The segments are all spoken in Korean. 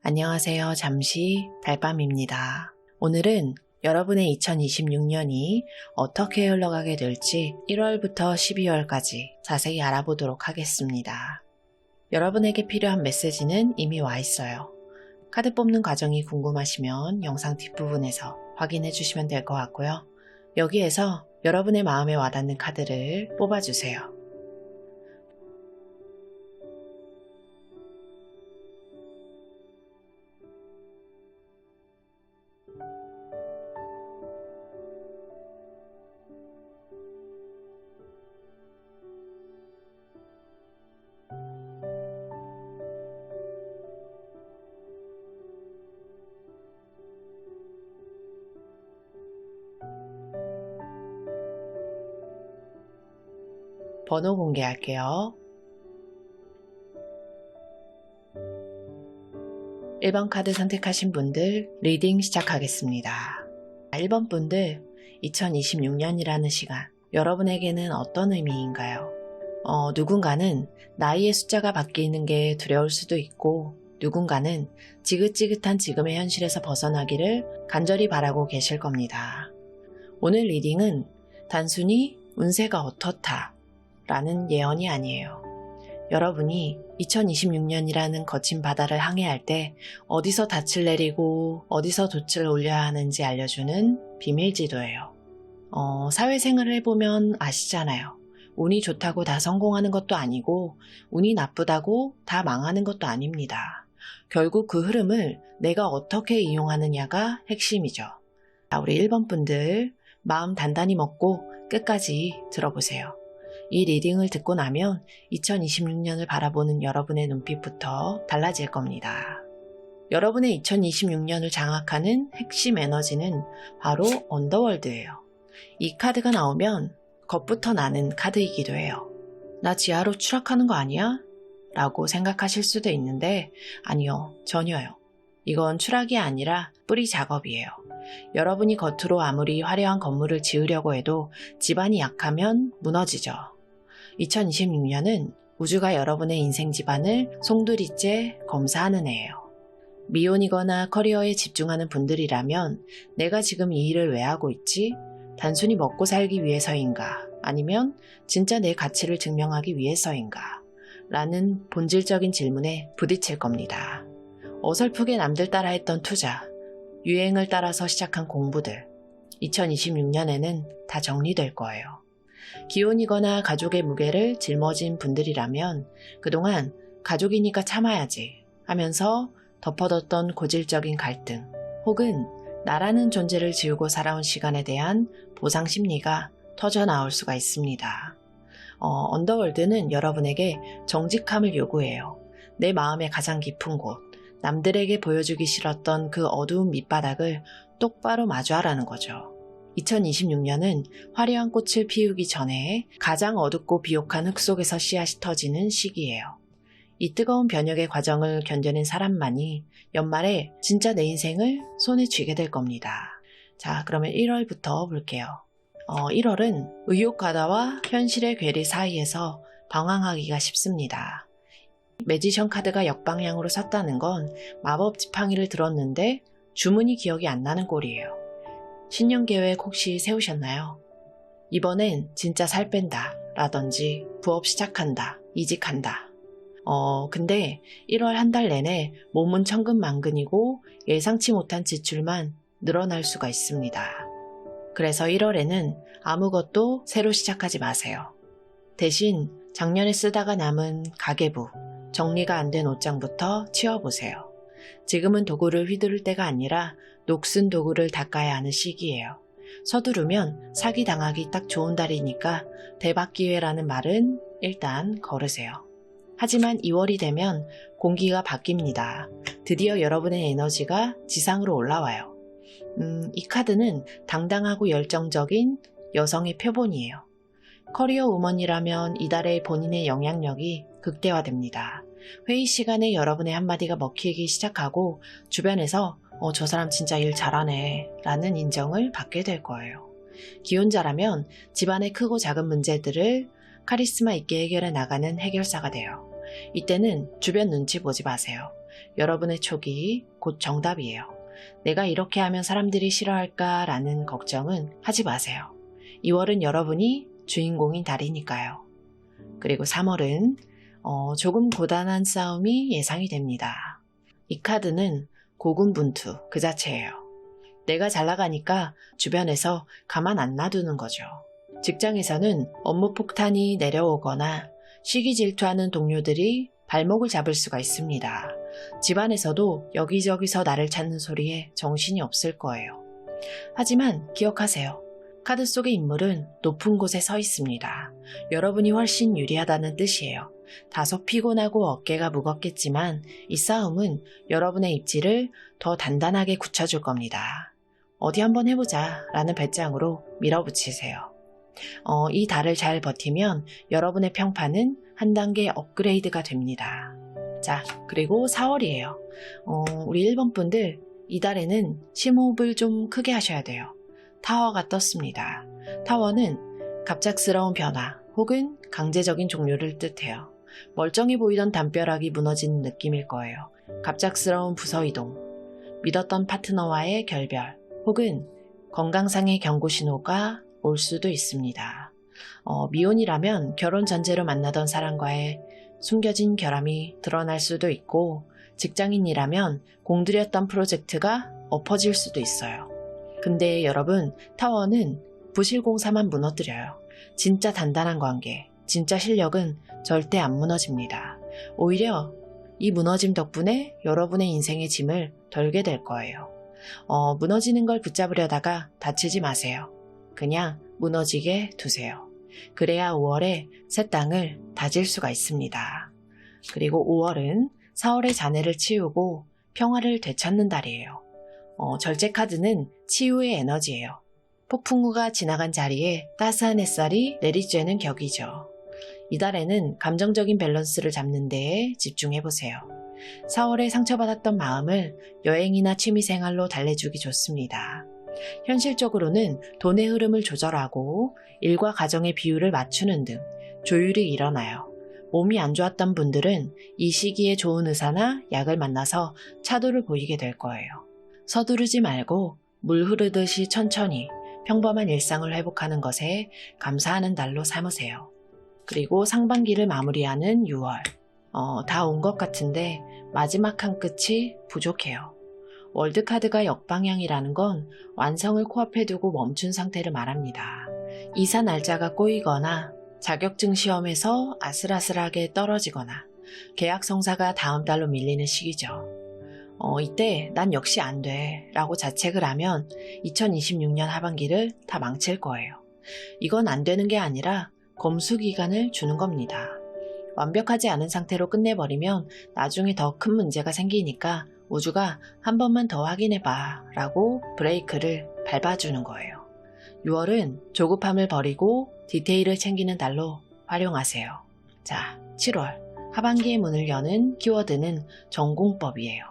안녕하세요. 잠시 달밤입니다. 오늘은 여러분의 2026년이 어떻게 흘러가게 될지 1월부터 12월까지 자세히 알아보도록 하겠습니다. 여러분에게 필요한 메시지는 이미 와 있어요. 카드 뽑는 과정이 궁금하시면 영상 뒷부분에서 확인해 주시면 될 것 같고요. 여기에서 여러분의 마음에 와닿는 카드를 뽑아주세요. 번호 공개할게요. 1번 카드 선택하신 분들 리딩 시작하겠습니다. 1번 분들 2026년이라는 시간 여러분에게는 어떤 의미인가요? 누군가는 나이의 숫자가 바뀌는 게 두려울 수도 있고 누군가는 지긋지긋한 지금의 현실에서 벗어나기를 간절히 바라고 계실 겁니다. 오늘 리딩은 단순히 운세가 어떻다 라는 예언이 아니에요. 여러분이 2026년이라는 거친 바다를 항해할 때 어디서 닻을 내리고 어디서 돛을 올려야 하는지 알려주는 비밀지도예요. 사회생활을 해보면 아시잖아요. 운이 좋다고 다 성공하는 것도 아니고 운이 나쁘다고 다 망하는 것도 아닙니다. 결국 그 흐름을 내가 어떻게 이용하느냐가 핵심이죠. 우리 1번 분들 마음 단단히 먹고 끝까지 들어보세요. 이 리딩을 듣고 나면 2026년을 바라보는 여러분의 눈빛부터 달라질 겁니다. 여러분의 2026년을 장악하는 핵심 에너지는 바로 언더월드예요. 이 카드가 나오면 겁부터 나는 카드이기도 해요. 나 지하로 추락하는 거 아니야? 라고 생각하실 수도 있는데 아니요, 전혀요. 이건 추락이 아니라 뿌리 작업이에요. 여러분이 겉으로 아무리 화려한 건물을 지으려고 해도 집안이 약하면 무너지죠. 2026년은 우주가 여러분의 인생 집안을 송두리째 검사하는 해예요. 미혼이거나 커리어에 집중하는 분들이라면 내가 지금 이 일을 왜 하고 있지? 단순히 먹고 살기 위해서인가? 아니면 진짜 내 가치를 증명하기 위해서인가? 라는 본질적인 질문에 부딪힐 겁니다. 어설프게 남들 따라 했던 투자, 유행을 따라서 시작한 공부들, 2026년에는 다 정리될 거예요. 기혼이거나 가족의 무게를 짊어진 분들이라면 그동안 가족이니까 참아야지 하면서 덮어뒀던 고질적인 갈등 혹은 나라는 존재를 지우고 살아온 시간에 대한 보상 심리가 터져나올 수가 있습니다. 언더월드는 여러분에게 정직함을 요구해요. 내 마음의 가장 깊은 곳, 남들에게 보여주기 싫었던 그 어두운 밑바닥을 똑바로 마주하라는 거죠. 2026년은 화려한 꽃을 피우기 전에 가장 어둡고 비옥한 흙 속에서 씨앗이 터지는 시기예요. 이 뜨거운 변혁의 과정을 견뎌낸 사람만이 연말에 진짜 내 인생을 손에 쥐게 될 겁니다. 자, 그러면 1월부터 볼게요. 1월은 의욕과다와 현실의 괴리 사이에서 방황하기가 쉽습니다. 매지션 카드가 역방향으로 섰다는 건 마법 지팡이를 들었는데 주문이 기억이 안 나는 꼴이에요. 신년 계획 혹시 세우셨나요? 이번엔 진짜 살 뺀다 라든지 부업 시작한다, 이직한다. 근데 1월 한 달 내내 몸은 천근만근이고 예상치 못한 지출만 늘어날 수가 있습니다. 그래서 1월에는 아무것도 새로 시작하지 마세요. 대신 작년에 쓰다가 남은 가계부, 정리가 안 된 옷장부터 치워보세요. 지금은 도구를 휘두를 때가 아니라 녹슨 도구를 닦아야 하는 시기예요. 서두르면 사기당하기 딱 좋은 달이니까 대박 기회라는 말은 일단 걸으세요. 하지만 2월이 되면 공기가 바뀝니다. 드디어 여러분의 에너지가 지상으로 올라와요. 이 카드는 당당하고 열정적인 여성의 표본이에요. 커리어 우먼이라면 이달에 본인의 영향력이 극대화됩니다. 회의 시간에 여러분의 한마디가 먹히기 시작하고 주변에서 저 사람 진짜 일 잘하네 라는 인정을 받게 될 거예요. 기혼자라면 집안의 크고 작은 문제들을 카리스마 있게 해결해 나가는 해결사가 돼요. 이때는 주변 눈치 보지 마세요. 여러분의 촉이 곧 정답이에요. 내가 이렇게 하면 사람들이 싫어할까 라는 걱정은 하지 마세요. 2월은 여러분이 주인공인 달이니까요. 그리고 3월은 조금 고단한 싸움이 예상이 됩니다. 이 카드는 고군분투 그 자체예요. 내가 잘 나가니까 주변에서 가만 안 놔두는 거죠. 직장에서는 업무 폭탄이 내려오거나 시기 질투하는 동료들이 발목을 잡을 수가 있습니다. 집안에서도 여기저기서 나를 찾는 소리에 정신이 없을 거예요. 하지만 기억하세요. 카드 속의 인물은 높은 곳에 서 있습니다. 여러분이 훨씬 유리하다는 뜻이에요. 다소 피곤하고 어깨가 무겁겠지만 이 싸움은 여러분의 입지를 더 단단하게 굳혀줄 겁니다. 어디 한번 해보자 라는 배짱으로 밀어붙이세요. 이 달을 잘 버티면 여러분의 평판은 한 단계 업그레이드가 됩니다. 자, 그리고 4월이에요. 우리 1번 분들 이 달에는 심호흡을 좀 크게 하셔야 돼요. 타워가 떴습니다. 타워는 갑작스러운 변화 혹은 강제적인 종료를 뜻해요. 멀쩡해 보이던 담벼락이 무너지는 느낌일 거예요. 갑작스러운 부서 이동, 믿었던 파트너와의 결별 혹은 건강상의 경고 신호가 올 수도 있습니다. 미혼이라면 결혼 전제로 만나던 사람과의 숨겨진 결함이 드러날 수도 있고 직장인이라면 공들였던 프로젝트가 엎어질 수도 있어요. 근데 여러분, 타워는 부실공사만 무너뜨려요. 진짜 단단한 관계, 진짜 실력은 절대 안 무너집니다. 오히려 이 무너짐 덕분에 여러분의 인생의 짐을 덜게 될 거예요. 무너지는 걸 붙잡으려다가 다치지 마세요. 그냥 무너지게 두세요. 그래야 5월에 새 땅을 다질 수가 있습니다. 그리고 5월은 4월의 잔해를 치우고 평화를 되찾는 달이에요. 절제 카드는 치유의 에너지예요. 폭풍우가 지나간 자리에 따스한 햇살이 내리쬐는 격이죠. 이달에는 감정적인 밸런스를 잡는 데에 집중해보세요. 4월에 상처받았던 마음을 여행이나 취미생활로 달래주기 좋습니다. 현실적으로는 돈의 흐름을 조절하고 일과 가정의 비율을 맞추는 등 조율이 일어나요. 몸이 안 좋았던 분들은 이 시기에 좋은 의사나 약을 만나서 차도를 보이게 될 거예요. 서두르지 말고 물 흐르듯이 천천히 평범한 일상을 회복하는 것에 감사하는 달로 삼으세요. 그리고 상반기를 마무리하는 6월. 다 온 것 같은데 마지막 한 끝이 부족해요. 월드카드가 역방향이라는 건 완성을 코앞에 두고 멈춘 상태를 말합니다. 이사 날짜가 꼬이거나 자격증 시험에서 아슬아슬하게 떨어지거나 계약 성사가 다음 달로 밀리는 시기죠. 이때 난 역시 안 돼 라고 자책을 하면 2026년 하반기를 다 망칠 거예요. 이건 안 되는 게 아니라 검수 기간을 주는 겁니다. 완벽하지 않은 상태로 끝내버리면 나중에 더 큰 문제가 생기니까 우주가 한 번만 더 확인해봐 라고 브레이크를 밟아주는 거예요. 6월은 조급함을 버리고 디테일을 챙기는 달로 활용하세요. 자, 7월 하반기의 문을 여는 키워드는 전공법이에요.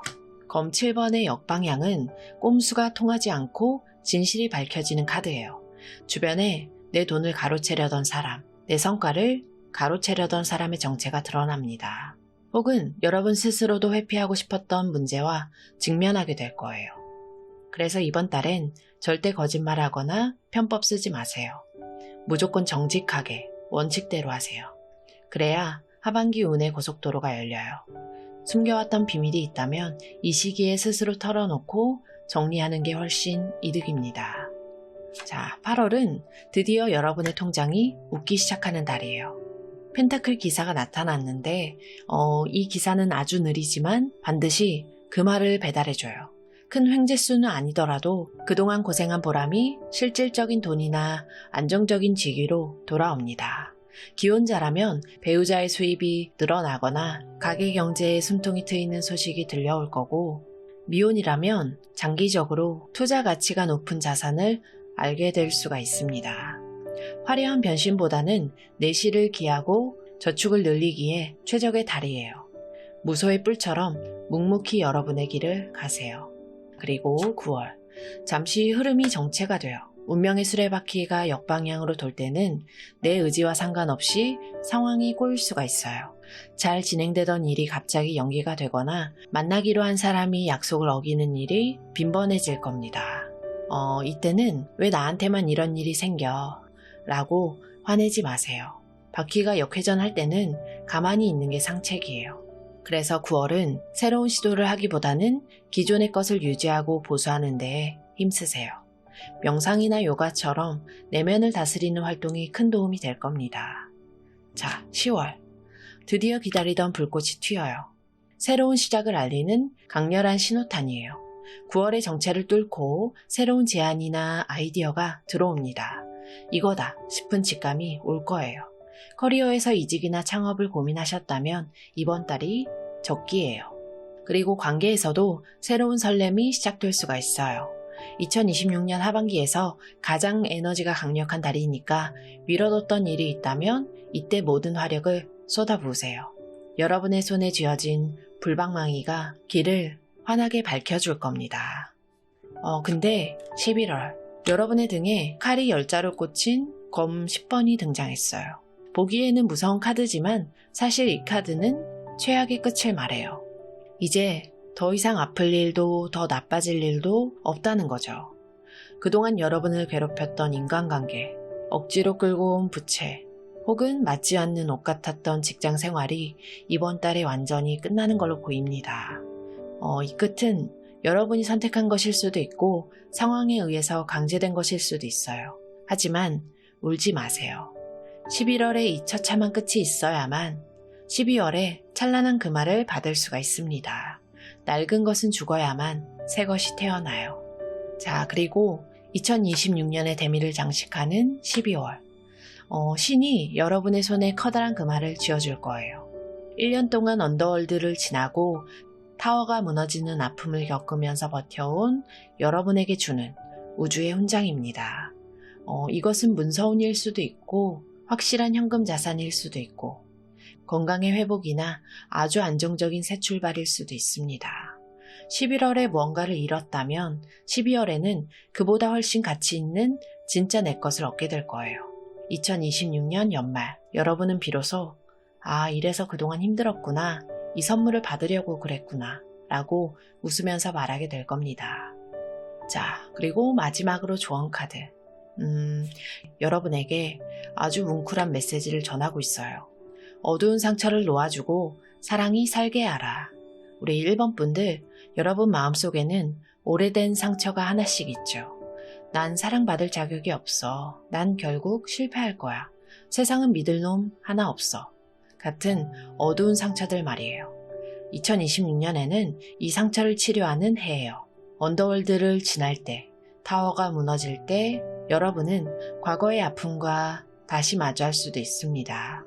검 7번의 역방향은 꼼수가 통하지 않고 진실이 밝혀지는 카드예요. 주변에 내 돈을 가로채려던 사람, 내 성과를 가로채려던 사람의 정체가 드러납니다. 혹은 여러분 스스로도 회피하고 싶었던 문제와 직면하게 될 거예요. 그래서 이번 달엔 절대 거짓말하거나 편법 쓰지 마세요. 무조건 정직하게 원칙대로 하세요. 그래야 하반기 운의 고속도로가 열려요. 숨겨왔던 비밀이 있다면 이 시기에 스스로 털어놓고 정리하는 게 훨씬 이득입니다. 자, 8월은 드디어 여러분의 통장이 웃기 시작하는 달이에요. 펜타클 기사가 나타났는데 이 기사는 아주 느리지만 반드시 그 말을 배달해줘요. 큰 횡재수는 아니더라도 그동안 고생한 보람이 실질적인 돈이나 안정적인 직위로 돌아옵니다. 기혼자라면 배우자의 수입이 늘어나거나 가계 경제에 숨통이 트이는 소식이 들려올 거고, 미혼이라면 장기적으로 투자 가치가 높은 자산을 알게 될 수가 있습니다. 화려한 변신보다는 내실을 기하고 저축을 늘리기에 최적의 달이에요. 무소의 뿔처럼 묵묵히 여러분의 길을 가세요. 그리고 9월, 잠시 흐름이 정체가 돼요. 운명의 수레바퀴가 역방향으로 돌 때는 내 의지와 상관없이 상황이 꼬일 수가 있어요. 잘 진행되던 일이 갑자기 연기가 되거나 만나기로 한 사람이 약속을 어기는 일이 빈번해질 겁니다. 이때는 왜 나한테만 이런 일이 생겨? 라고 화내지 마세요. 바퀴가 역회전할 때는 가만히 있는 게 상책이에요. 그래서 9월은 새로운 시도를 하기보다는 기존의 것을 유지하고 보수하는 데 힘쓰세요. 명상이나 요가처럼 내면을 다스리는 활동이 큰 도움이 될 겁니다. 자, 10월. 드디어 기다리던 불꽃이 튀어요. 새로운 시작을 알리는 강렬한 신호탄이에요. 9월의 정체를 뚫고 새로운 제안이나 아이디어가 들어옵니다. 이거다 싶은 직감이 올 거예요. 커리어에서 이직이나 창업을 고민하셨다면 이번 달이 적기예요. 그리고 관계에서도 새로운 설렘이 시작될 수가 있어요. 2026년 하반기에서 가장 에너지가 강력한 달이니까 미뤄뒀던 일이 있다면 이때 모든 화력을 쏟아부으세요. 여러분의 손에 쥐어진 불방망이가 길을 환하게 밝혀줄 겁니다. 근데 11월 여러분의 등에 칼이 10자루 꽂힌 검 10번이 등장했어요. 보기에는 무서운 카드지만 사실 이 카드는 최악의 끝을 말해요. 이제 더 이상 아플 일도 더 나빠질 일도 없다는 거죠. 그동안 여러분을 괴롭혔던 인간관계, 억지로 끌고 온 부채, 혹은 맞지 않는 옷 같았던 직장 생활이 이번 달에 완전히 끝나는 걸로 보입니다. 이 끝은 여러분이 선택한 것일 수도 있고 상황에 의해서 강제된 것일 수도 있어요. 하지만 울지 마세요. 11월에 이 처참한 끝이 있어야만 12월에 찬란한 그 말을 받을 수가 있습니다. 낡은 것은 죽어야만 새 것이 태어나요. 자, 그리고 2026년의 대미를 장식하는 12월. 신이 여러분의 손에 커다란 금화를 쥐어줄 거예요. 1년 동안 언더월드를 지나고 타워가 무너지는 아픔을 겪으면서 버텨온 여러분에게 주는 우주의 훈장입니다. 이것은 문서운일 수도 있고 확실한 현금 자산일 수도 있고 건강의 회복이나 아주 안정적인 새 출발일 수도 있습니다. 11월에 무언가를 잃었다면 12월에는 그보다 훨씬 가치 있는 진짜 내 것을 얻게 될 거예요. 2026년 연말 여러분은 비로소 이래서 그동안 힘들었구나, 이 선물을 받으려고 그랬구나 라고 웃으면서 말하게 될 겁니다. 자, 그리고 마지막으로 조언 카드. 여러분에게 아주 뭉클한 메시지를 전하고 있어요. 어두운 상처를 놓아주고 사랑이 살게 하라. 우리 1번 분들, 여러분 마음속에는 오래된 상처가 하나씩 있죠. 난 사랑받을 자격이 없어. 난 결국 실패할 거야. 세상은 믿을 놈 하나 없어. 같은 어두운 상처들 말이에요. 2026년에는 이 상처를 치료하는 해예요. 언더월드를 지날 때, 타워가 무너질 때 여러분은 과거의 아픔과 다시 마주할 수도 있습니다.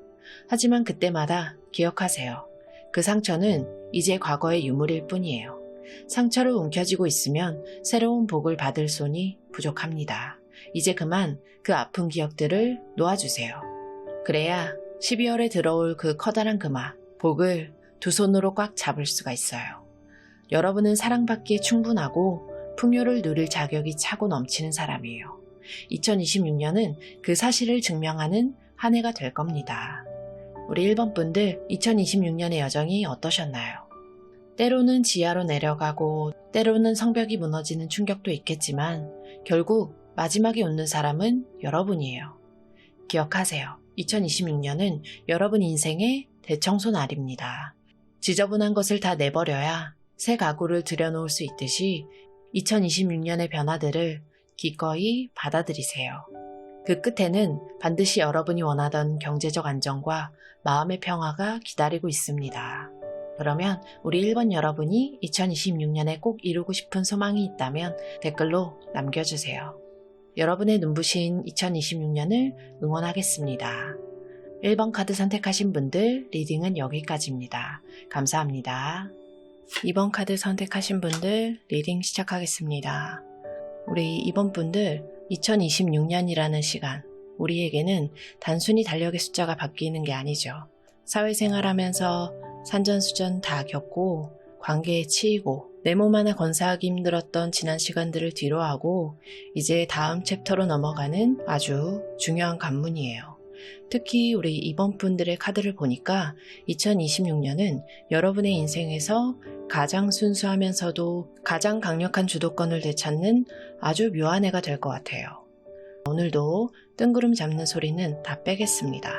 하지만 그때마다 기억하세요. 그 상처는 이제 과거의 유물일 뿐이에요. 상처를 움켜쥐고 있으면 새로운 복을 받을 손이 부족합니다. 이제 그만 그 아픈 기억들을 놓아주세요. 그래야 12월에 들어올 그 커다란 금화, 복을 두 손으로 꽉 잡을 수가 있어요. 여러분은 사랑받기에 충분하고 풍요를 누릴 자격이 차고 넘치는 사람이에요. 2026년은 그 사실을 증명하는 한 해가 될 겁니다. 우리 1번 분들, 2026년의 여정이 어떠셨나요? 때로는 지하로 내려가고 때로는 성벽이 무너지는 충격도 있겠지만 결국 마지막에 웃는 사람은 여러분이에요. 기억하세요. 2026년은 여러분 인생의 대청소 날입니다. 지저분한 것을 다 내버려야 새 가구를 들여놓을 수 있듯이 2026년의 변화들을 기꺼이 받아들이세요. 그 끝에는 반드시 여러분이 원하던 경제적 안정과 마음의 평화가 기다리고 있습니다. 그러면 우리 1번 여러분이 2026년에 꼭 이루고 싶은 소망이 있다면 댓글로 남겨주세요. 여러분의 눈부신 2026년을 응원하겠습니다. 1번 카드 선택하신 분들 리딩은 여기까지입니다. 감사합니다. 2번 카드 선택하신 분들 리딩 시작하겠습니다. 우리 2번 분들 2026년이라는 시간, 우리에게는 단순히 달력의 숫자가 바뀌는 게 아니죠. 사회생활하면서 산전수전 다 겪고 관계에 치이고 내 몸 하나 건사하기 힘들었던 지난 시간들을 뒤로하고 이제 다음 챕터로 넘어가는 아주 중요한 관문이에요. 특히 우리 이번 분들의 카드를 보니까 2026년은 여러분의 인생에서 가장 순수하면서도 가장 강력한 주도권을 되찾는 아주 묘한 해가 될 것 같아요. 오늘도 뜬구름 잡는 소리는 다 빼겠습니다.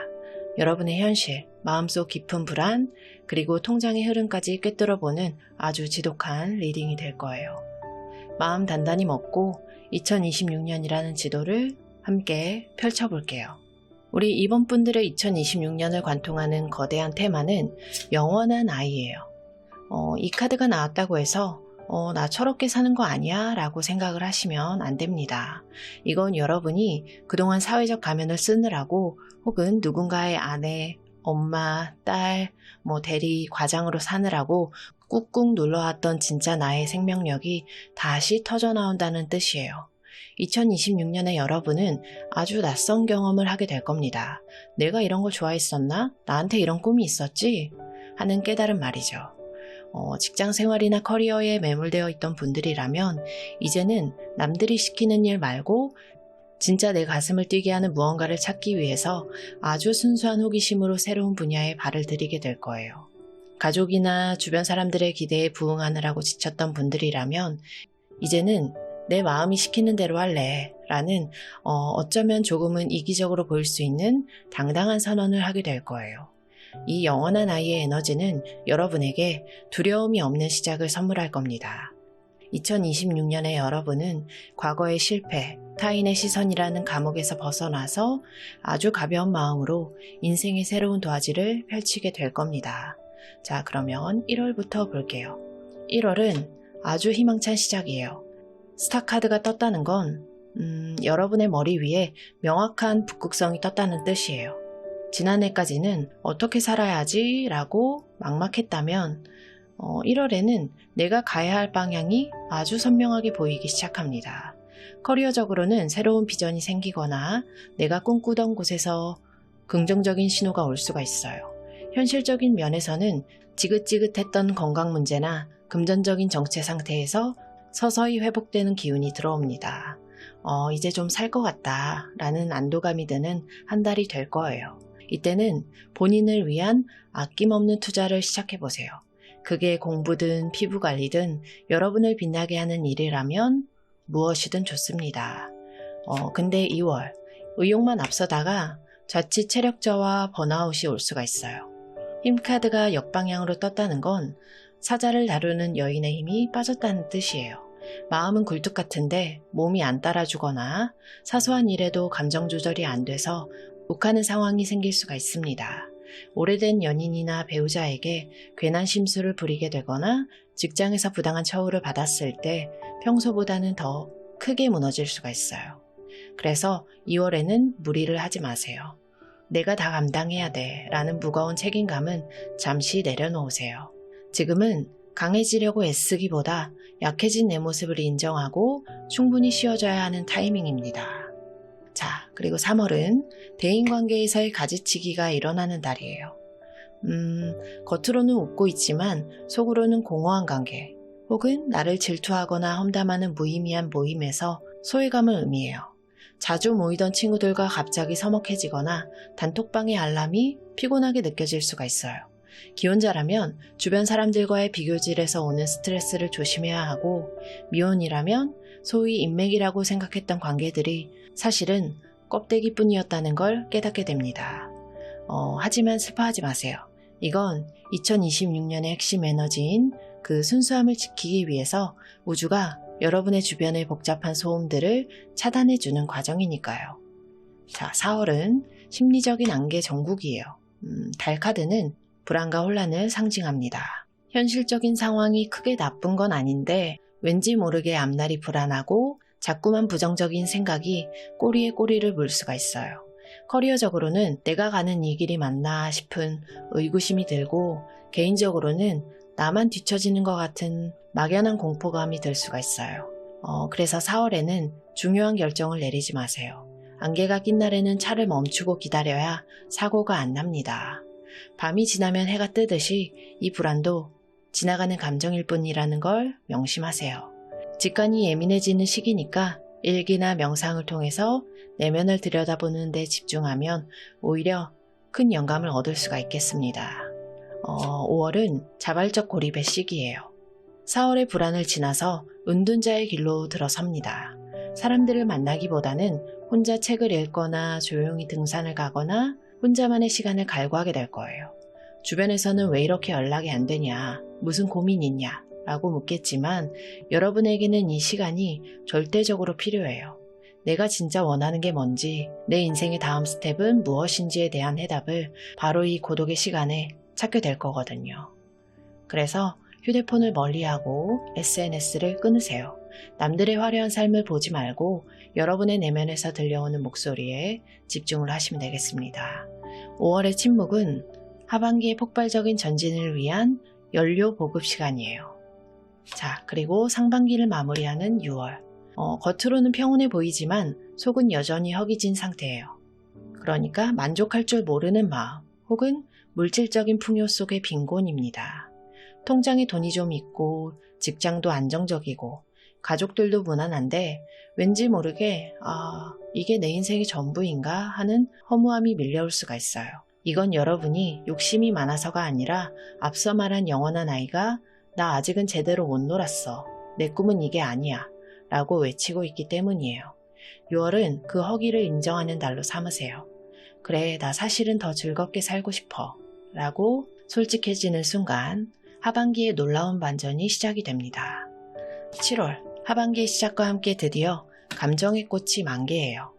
여러분의 현실, 마음속 깊은 불안, 그리고 통장의 흐름까지 꿰뚫어보는 아주 지독한 리딩이 될 거예요. 마음 단단히 먹고 2026년이라는 지도를 함께 펼쳐볼게요. 우리 이번 분들의 2026년을 관통하는 거대한 테마는 영원한 아이예요. 이 카드가 나왔다고 해서 나 철없게 사는 거 아니야? 라고 생각을 하시면 안 됩니다. 이건 여러분이 그동안 사회적 가면을 쓰느라고 혹은 누군가의 아내, 엄마, 딸, 대리, 과장으로 사느라고 꾹꾹 눌러왔던 진짜 나의 생명력이 다시 터져나온다는 뜻이에요. 2026년에 여러분은 아주 낯선 경험을 하게 될 겁니다. 내가 이런 걸 좋아했었나? 나한테 이런 꿈이 있었지? 하는 깨달은 말이죠. 직장 생활이나 커리어에 매몰되어 있던 분들이라면 이제는 남들이 시키는 일 말고 진짜 내 가슴을 뛰게 하는 무언가를 찾기 위해서 아주 순수한 호기심으로 새로운 분야에 발을 들이게 될 거예요. 가족이나 주변 사람들의 기대에 부응하느라고 지쳤던 분들이라면 이제는 내 마음이 시키는 대로 할래 라는 어쩌면 조금은 이기적으로 보일 수 있는 당당한 선언을 하게 될 거예요. 이 영원한 아이의 에너지는 여러분에게 두려움이 없는 시작을 선물할 겁니다. 2026년에 여러분은 과거의 실패, 타인의 시선이라는 감옥에서 벗어나서 아주 가벼운 마음으로 인생의 새로운 도화지를 펼치게 될 겁니다. 자, 그러면 1월부터 볼게요. 1월은 아주 희망찬 시작이에요. 스타 카드가 떴다는 건 여러분의 머리 위에 명확한 북극성이 떴다는 뜻이에요. 지난해까지는 어떻게 살아야지 라고 막막했다면 1월에는 내가 가야 할 방향이 아주 선명하게 보이기 시작합니다. 커리어적으로는 새로운 비전이 생기거나 내가 꿈꾸던 곳에서 긍정적인 신호가 올 수가 있어요. 현실적인 면에서는 지긋지긋했던 건강 문제나 금전적인 정체 상태에서 서서히 회복되는 기운이 들어옵니다. 이제 좀 살 것 같다 라는 안도감이 드는 한 달이 될 거예요. 이때는 본인을 위한 아낌없는 투자를 시작해보세요. 그게 공부든 피부관리든 여러분을 빛나게 하는 일이라면 무엇이든 좋습니다. 근데 2월, 의욕만 앞서다가 자칫 체력 저하 번아웃이 올 수가 있어요. 힘카드가 역방향으로 떴다는 건 사자를 다루는 여인의 힘이 빠졌다는 뜻이에요. 마음은 굴뚝 같은데 몸이 안 따라주거나 사소한 일에도 감정 조절이 안 돼서 욱하는 상황이 생길 수가 있습니다. 오래된 연인이나 배우자에게 괜한 심술을 부리게 되거나 직장에서 부당한 처우를 받았을 때 평소보다는 더 크게 무너질 수가 있어요. 그래서 2월에는 무리를 하지 마세요. 내가 다 감당해야 돼 라는 무거운 책임감은 잠시 내려놓으세요. 지금은 강해지려고 애쓰기보다 약해진 내 모습을 인정하고 충분히 쉬어줘야 하는 타이밍입니다. 자, 그리고 3월은 대인관계에서의 가지치기가 일어나는 달이에요. 겉으로는 웃고 있지만 속으로는 공허한 관계 혹은 나를 질투하거나 험담하는 무의미한 모임에서 소외감을 의미해요. 자주 모이던 친구들과 갑자기 서먹해지거나 단톡방의 알람이 피곤하게 느껴질 수가 있어요. 기혼자라면 주변 사람들과의 비교질에서 오는 스트레스를 조심해야 하고 미혼이라면 소위 인맥이라고 생각했던 관계들이 사실은 껍데기뿐이었다는 걸 깨닫게 됩니다. 하지만 슬퍼하지 마세요. 이건 2026년의 핵심 에너지인 그 순수함을 지키기 위해서 우주가 여러분의 주변의 복잡한 소음들을 차단해주는 과정이니까요. 자, 4월은 심리적인 안개 정국이에요. 달 카드는 불안과 혼란을 상징합니다. 현실적인 상황이 크게 나쁜 건 아닌데 왠지 모르게 앞날이 불안하고 자꾸만 부정적인 생각이 꼬리에 꼬리를 물 수가 있어요. 커리어적으로는 내가 가는 이 길이 맞나 싶은 의구심이 들고 개인적으로는 나만 뒤처지는 것 같은 막연한 공포감이 들 수가 있어요. 그래서 4월에는 중요한 결정을 내리지 마세요. 안개가 낀 날에는 차를 멈추고 기다려야 사고가 안 납니다. 밤이 지나면 해가 뜨듯이 이 불안도 지나가는 감정일 뿐이라는 걸 명심하세요. 직관이 예민해지는 시기니까 일기나 명상을 통해서 내면을 들여다보는 데 집중하면 오히려 큰 영감을 얻을 수가 있겠습니다. 5월은 자발적 고립의 시기예요. 4월의 불안을 지나서 은둔자의 길로 들어섭니다. 사람들을 만나기보다는 혼자 책을 읽거나 조용히 등산을 가거나 혼자만의 시간을 갈구하게 될 거예요. 주변에서는 왜 이렇게 연락이 안 되냐, 무슨 고민 있냐 라고 묻겠지만 여러분에게는 이 시간이 절대적으로 필요해요. 내가 진짜 원하는 게 뭔지, 내 인생의 다음 스텝은 무엇인지에 대한 해답을 바로 이 고독의 시간에 찾게 될 거거든요. 그래서 휴대폰을 멀리하고 SNS를 끊으세요. 남들의 화려한 삶을 보지 말고 여러분의 내면에서 들려오는 목소리에 집중을 하시면 되겠습니다. 5월의 침묵은 하반기의 폭발적인 전진을 위한 연료 보급 시간이에요. 자, 그리고 상반기를 마무리하는 6월. 겉으로는 평온해 보이지만 속은 여전히 허기진 상태예요. 그러니까 만족할 줄 모르는 마음 혹은 물질적인 풍요 속의 빈곤입니다. 통장에 돈이 좀 있고 직장도 안정적이고 가족들도 무난한데 왠지 모르게 이게 내 인생의 전부인가 하는 허무함이 밀려올 수가 있어요. 이건 여러분이 욕심이 많아서가 아니라 앞서 말한 영원한 아이가 나 아직은 제대로 못 놀았어. 내 꿈은 이게 아니야. 라고 외치고 있기 때문이에요. 6월은 그 허기를 인정하는 달로 삼으세요. 그래, 나 사실은 더 즐겁게 살고 싶어. 라고 솔직해지는 순간 하반기의 놀라운 반전이 시작이 됩니다. 7월, 하반기의 시작과 함께 드디어 감정의 꽃이 만개해요.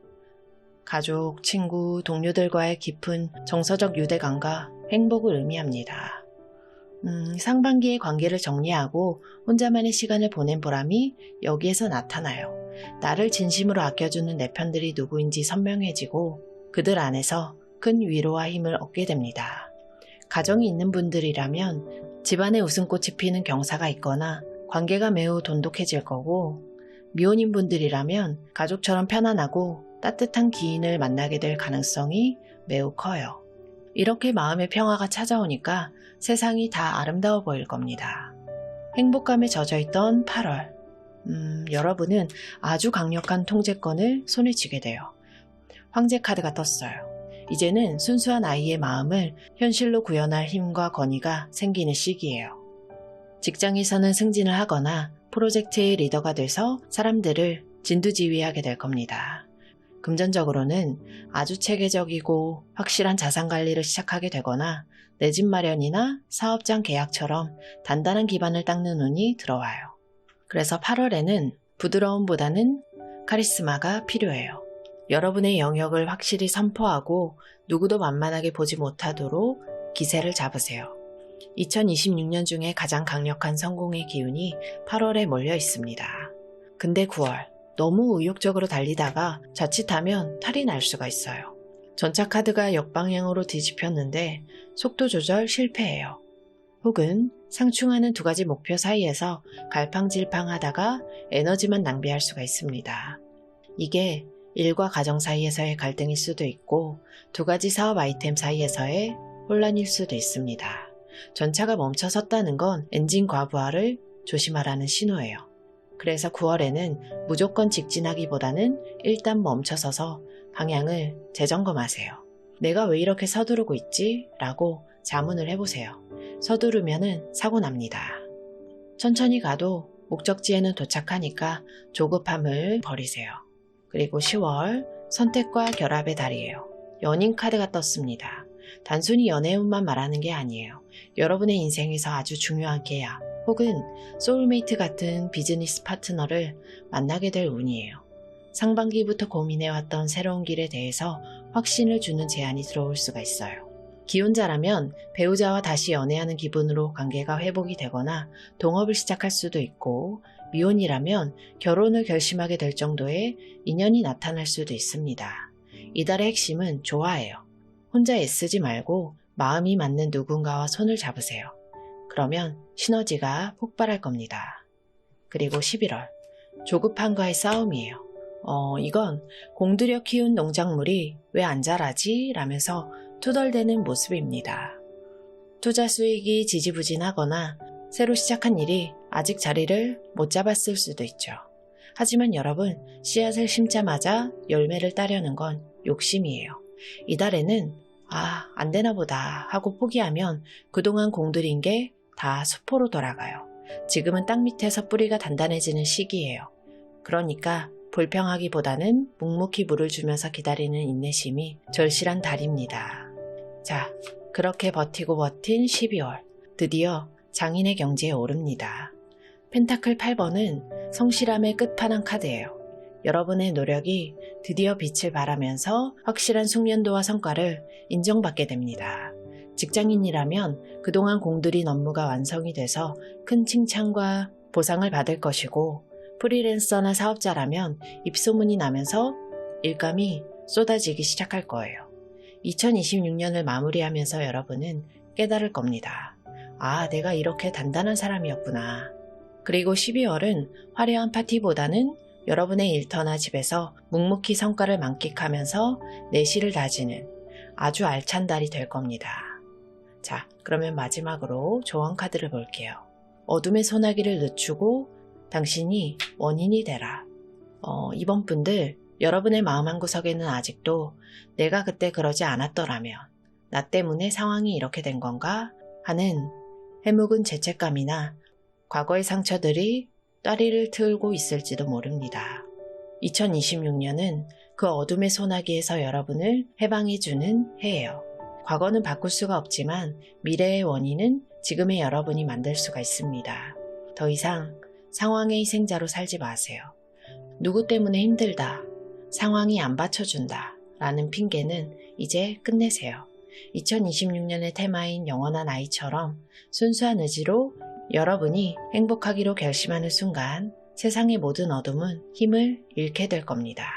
가족, 친구, 동료들과의 깊은 정서적 유대감과 행복을 의미합니다. 상반기의 관계를 정리하고 혼자만의 시간을 보낸 보람이 여기에서 나타나요. 나를 진심으로 아껴주는 내 편들이 누구인지 선명해지고 그들 안에서 큰 위로와 힘을 얻게 됩니다. 가정이 있는 분들이라면 집안에 웃음꽃이 피는 경사가 있거나 관계가 매우 돈독해질 거고, 미혼인 분들이라면 가족처럼 편안하고 따뜻한 기인을 만나게 될 가능성이 매우 커요. 이렇게 마음의 평화가 찾아오니까 세상이 다 아름다워 보일 겁니다. 행복감에 젖어있던 8월. 여러분은 아주 강력한 통제권을 손에 쥐게 돼요. 황제 카드가 떴어요. 이제는 순수한 아이의 마음을 현실로 구현할 힘과 권위가 생기는 시기예요. 직장에서는 승진을 하거나 프로젝트의 리더가 돼서 사람들을 진두지휘하게 될 겁니다. 금전적으로는 아주 체계적이고 확실한 자산 관리를 시작하게 되거나 내 집 마련이나 사업장 계약처럼 단단한 기반을 닦는 운이 들어와요. 그래서 8월에는 부드러움보다는 카리스마가 필요해요. 여러분의 영역을 확실히 선포하고 누구도 만만하게 보지 못하도록 기세를 잡으세요. 2026년 중에 가장 강력한 성공의 기운이 8월에 몰려 있습니다. 근데 9월, 너무 의욕적으로 달리다가 자칫하면 탈이 날 수가 있어요. 전차 카드가 역방향으로 뒤집혔는데 속도 조절 실패해요. 혹은 상충하는 두 가지 목표 사이에서 갈팡질팡하다가 에너지만 낭비할 수가 있습니다. 이게 일과 가정 사이에서의 갈등일 수도 있고 두 가지 사업 아이템 사이에서의 혼란일 수도 있습니다. 전차가 멈춰섰다는 건 엔진 과부하를 조심하라는 신호예요. 그래서 9월에는 무조건 직진하기보다는 일단 멈춰서서 방향을 재점검하세요. 내가 왜 이렇게 서두르고 있지? 라고 자문을 해보세요. 서두르면은 사고 납니다. 천천히 가도 목적지에는 도착하니까 조급함을 버리세요. 그리고 10월, 선택과 결합의 달이에요. 연인 카드가 떴습니다. 단순히 연애운만 말하는 게 아니에요. 여러분의 인생에서 아주 중요한 계약 혹은 소울메이트 같은 비즈니스 파트너를 만나게 될 운이에요. 상반기부터 고민해왔던 새로운 길에 대해서 확신을 주는 제안이 들어올 수가 있어요. 기혼자라면 배우자와 다시 연애하는 기분으로 관계가 회복이 되거나 동업을 시작할 수도 있고, 미혼이라면 결혼을 결심하게 될 정도의 인연이 나타날 수도 있습니다. 이달의 핵심은 좋아해요. 혼자 애쓰지 말고 마음이 맞는 누군가와 손을 잡으세요. 그러면 시너지가 폭발할 겁니다. 그리고 11월, 조급함과의 싸움이에요. 이건 공들여 키운 농작물이 왜 안 자라지? 라면서 투덜대는 모습입니다. 투자 수익이 지지부진하거나 새로 시작한 일이 아직 자리를 못 잡았을 수도 있죠. 하지만 여러분, 씨앗을 심자마자 열매를 따려는 건 욕심이에요. 이달에는 안 되나 보다 하고 포기하면 그동안 공들인 게 다 수포로 돌아가요. 지금은 땅 밑에서 뿌리가 단단해지는 시기예요. 그러니까 불평하기보다는 묵묵히 물을 주면서 기다리는 인내심이 절실한 달입니다. 자, 그렇게 버티고 버틴 12월. 드디어 장인의 경지에 오릅니다. 펜타클 8번은 성실함의 끝판왕 카드예요. 여러분의 노력이 드디어 빛을 발하면서 확실한 숙련도와 성과를 인정받게 됩니다. 직장인이라면 그동안 공들인 업무가 완성이 돼서 큰 칭찬과 보상을 받을 것이고, 프리랜서나 사업자라면 입소문이 나면서 일감이 쏟아지기 시작할 거예요. 2026년을 마무리하면서 여러분은 깨달을 겁니다. 내가 이렇게 단단한 사람이었구나. 그리고 12월은 화려한 파티보다는 여러분의 일터나 집에서 묵묵히 성과를 만끽하면서 내실을 다지는 아주 알찬 달이 될 겁니다. 자, 그러면 마지막으로 조언 카드를 볼게요. 어둠의 소나기를 늦추고 당신이 원인이 되라. 이번 분들, 여러분의 마음 한구석에는 아직도 내가 그때 그러지 않았더라면, 나 때문에 상황이 이렇게 된 건가 하는 해묵은 죄책감이나 과거의 상처들이 따리를 틀고 있을지도 모릅니다. 2026년은 그 어둠의 소나기에서 여러분을 해방해주는 해예요. 과거는 바꿀 수가 없지만 미래의 원인은 지금의 여러분이 만들 수가 있습니다. 더 이상 상황의 희생자로 살지 마세요. 누구 때문에 힘들다, 상황이 안 받쳐준다 라는 핑계는 이제 끝내세요. 2026년의 테마인 영원한 아이처럼 순수한 의지로 여러분이 행복하기로 결심하는 순간 세상의 모든 어둠은 힘을 잃게 될 겁니다.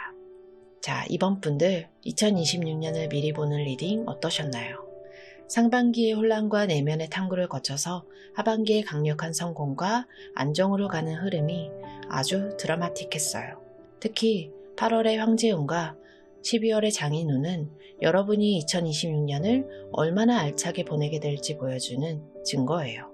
자, 이번 분들 2026년을 미리 보는 리딩 어떠셨나요? 상반기의 혼란과 내면의 탐구를 거쳐서 하반기의 강력한 성공과 안정으로 가는 흐름이 아주 드라마틱했어요. 특히 8월의 황제운과 12월의 장인운은 여러분이 2026년을 얼마나 알차게 보내게 될지 보여주는 증거예요.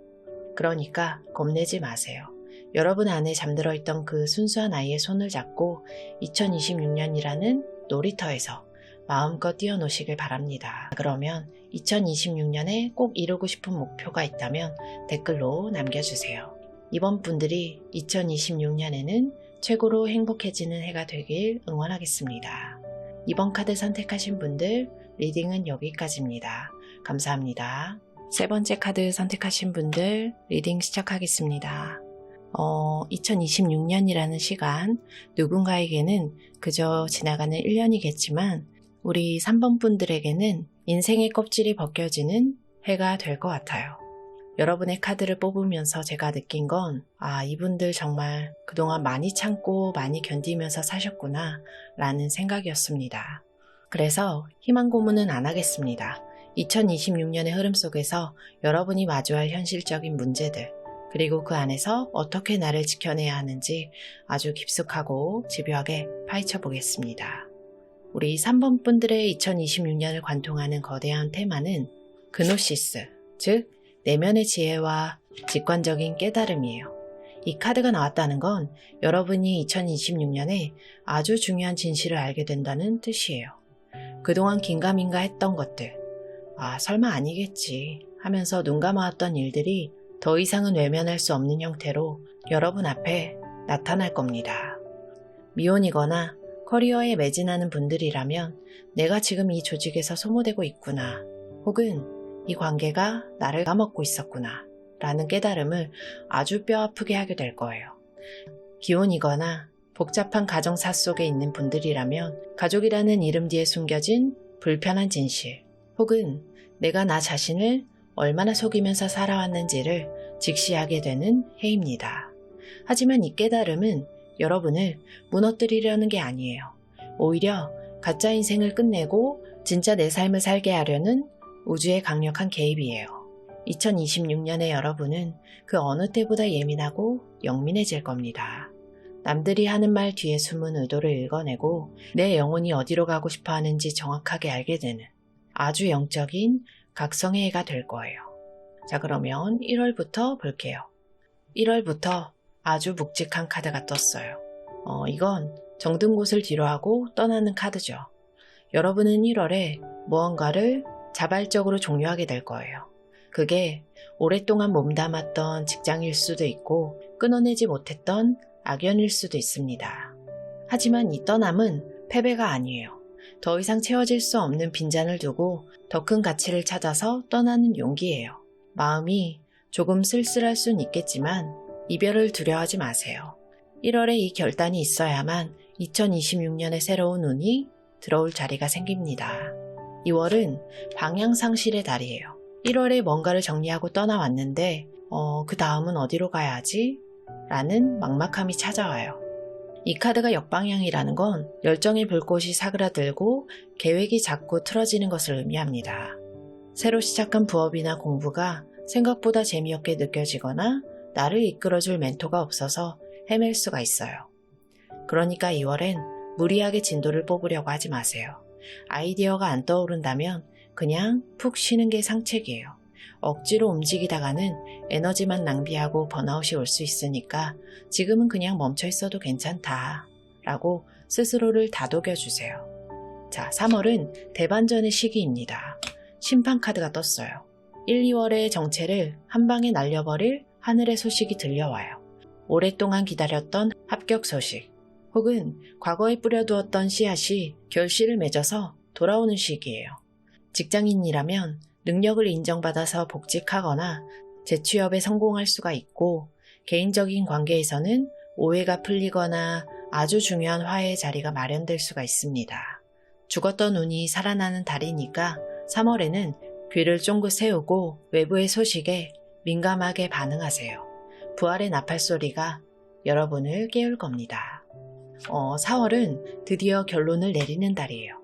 그러니까 겁내지 마세요. 여러분 안에 잠들어 있던 그 순수한 아이의 손을 잡고 2026년이라는 놀이터에서 마음껏 뛰어노시길 바랍니다. 그러면 2026년에 꼭 이루고 싶은 목표가 있다면 댓글로 남겨주세요. 이번 분들이 2026년에는 최고로 행복해지는 해가 되길 응원하겠습니다. 이번 카드 선택하신 분들 리딩은 여기까지입니다. 감사합니다. 세 번째 카드 선택하신 분들 리딩 시작하겠습니다. 2026년이라는 시간, 누군가에게는 그저 지나가는 1년이겠지만 우리 3번 분들에게는 인생의 껍질이 벗겨지는 해가 될 것 같아요. 여러분의 카드를 뽑으면서 제가 느낀 건 이분들 정말 그동안 많이 참고 많이 견디면서 사셨구나 라는 생각이었습니다. 그래서 희망 고문은 안 하겠습니다. 2026년의 흐름 속에서 여러분이 마주할 현실적인 문제들, 그리고 그 안에서 어떻게 나를 지켜내야 하는지 아주 깊숙하고 집요하게 파헤쳐 보겠습니다. 우리 3번 분들의 2026년을 관통하는 거대한 테마는 그노시스, 즉 내면의 지혜와 직관적인 깨달음이에요. 이 카드가 나왔다는 건 여러분이 2026년에 아주 중요한 진실을 알게 된다는 뜻이에요. 그동안 긴가민가 했던 것들, 설마 아니겠지 하면서 눈 감아왔던 일들이 더 이상은 외면할 수 없는 형태로 여러분 앞에 나타날 겁니다. 미혼이거나 커리어에 매진하는 분들이라면 내가 지금 이 조직에서 소모되고 있구나, 혹은 이 관계가 나를 까먹고 있었구나 라는 깨달음을 아주 뼈아프게 하게 될 거예요. 기혼이거나 복잡한 가정사 속에 있는 분들이라면 가족이라는 이름 뒤에 숨겨진 불편한 진실, 혹은 내가 나 자신을 얼마나 속이면서 살아왔는지를 직시하게 되는 해입니다. 하지만 이 깨달음은 여러분을 무너뜨리려는 게 아니에요. 오히려 가짜 인생을 끝내고 진짜 내 삶을 살게 하려는 우주의 강력한 개입이에요. 2026년의 여러분은 그 어느 때보다 예민하고 영민해질 겁니다. 남들이 하는 말 뒤에 숨은 의도를 읽어내고 내 영혼이 어디로 가고 싶어 하는지 정확하게 알게 되는 아주 영적인 각성의 해가 될 거예요. 자, 그러면 1월부터 볼게요. 1월부터 아주 묵직한 카드가 떴어요. 이건 정든 곳을 뒤로하고 떠나는 카드죠. 여러분은 1월에 무언가를 자발적으로 종료하게 될 거예요. 그게 오랫동안 몸담았던 직장일 수도 있고 끊어내지 못했던 악연일 수도 있습니다. 하지만 이 떠남은 패배가 아니에요. 더 이상 채워질 수 없는 빈잔을 두고 더 큰 가치를 찾아서 떠나는 용기예요. 마음이 조금 쓸쓸할 순 있겠지만 이별을 두려워하지 마세요. 1월에 이 결단이 있어야만 2026년의 새로운 운이 들어올 자리가 생깁니다. 2월은 방향 상실의 달이에요. 1월에 뭔가를 정리하고 떠나왔는데 그 다음은 어디로 가야 하지? 라는 막막함이 찾아와요. 이 카드가 역방향이라는 건 열정의 불꽃이 사그라들고 계획이 자꾸 틀어지는 것을 의미합니다. 새로 시작한 부업이나 공부가 생각보다 재미없게 느껴지거나 나를 이끌어줄 멘토가 없어서 헤맬 수가 있어요. 그러니까 2월엔 무리하게 진도를 뽑으려고 하지 마세요. 아이디어가 안 떠오른다면 그냥 푹 쉬는 게 상책이에요. 억지로 움직이다가는 에너지만 낭비하고 번아웃이 올 수 있으니까 지금은 그냥 멈춰 있어도 괜찮다 라고 스스로를 다독여주세요. 자, 3월은 대반전의 시기입니다. 심판 카드가 떴어요. 1, 2월의 정체를 한 방에 날려버릴 하늘의 소식이 들려와요. 오랫동안 기다렸던 합격 소식 혹은 과거에 뿌려두었던 씨앗이 결실을 맺어서 돌아오는 시기예요. 직장인이라면 능력을 인정받아서 복직하거나 재취업에 성공할 수가 있고 개인적인 관계에서는 오해가 풀리거나 아주 중요한 화해의 자리가 마련될 수가 있습니다. 죽었던 운이 살아나는 달이니까 3월에는 귀를 쫑긋 세우고 외부의 소식에 민감하게 반응하세요. 부활의 나팔 소리가 여러분을 깨울 겁니다. 4월은 드디어 결론을 내리는 달이에요.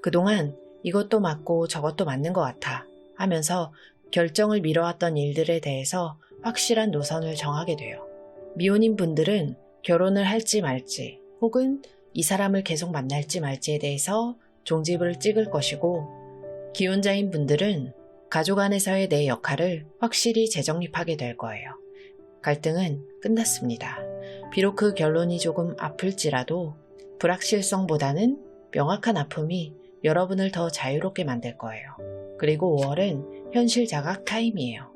그동안 이것도 맞고 저것도 맞는 것 같아 하면서 결정을 미뤄왔던 일들에 대해서 확실한 노선을 정하게 돼요. 미혼인 분들은 결혼을 할지 말지 혹은 이 사람을 계속 만날지 말지에 대해서 종집을 찍을 것이고 기혼자인 분들은 가족 안에서의 내 역할을 확실히 재정립하게 될 거예요. 갈등은 끝났습니다. 비록 그 결론이 조금 아플지라도 불확실성보다는 명확한 아픔이 여러분을 더 자유롭게 만들 거예요. 그리고 5월은 현실 자각 타임이에요.